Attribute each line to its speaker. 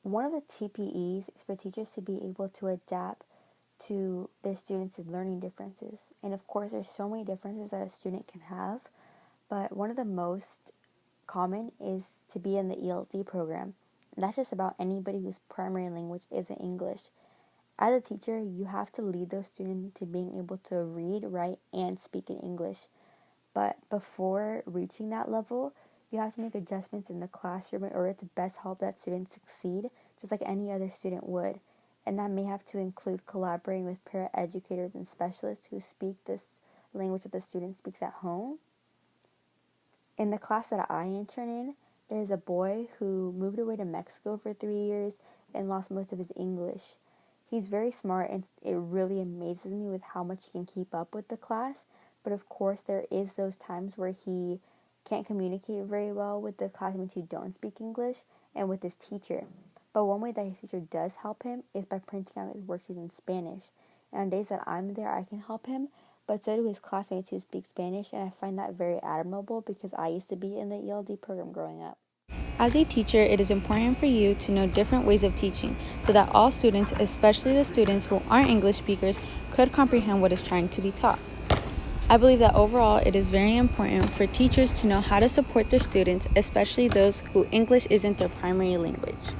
Speaker 1: One of the TPEs is for teachers to be able to adapt to their students' learning differences. And of course, there's so many differences that a student can have, but one of the most common is to be in the ELD program. And that's just about anybody whose primary language isn't English. As a teacher, you have to lead those students to being able to read, write, and speak in English. But before reaching that level, you have to make adjustments in the classroom in order to best help that student succeed, just like any other student would. And that may have to include collaborating with paraeducators and specialists who speak this language that the student speaks at home. In the class that I intern in, there's a boy who moved away to Mexico for 3 years and lost most of his English. He's very smart, and it really amazes me with how much he can keep up with the class. But of course, there is those times where he can't communicate very well with the classmates who don't speak English and with his teacher. But one way that his teacher does help him is by printing out his worksheets in Spanish. And on days that I'm there, I can help him, but so do his classmates who speak Spanish, and I find that very admirable because I used to be in the ELD program growing up.
Speaker 2: As a teacher, it is important for you to know different ways of teaching so that all students, especially the students who aren't English speakers, could comprehend what is trying to be taught. I believe that overall it is very important for teachers to know how to support their students, especially those who English isn't their primary language.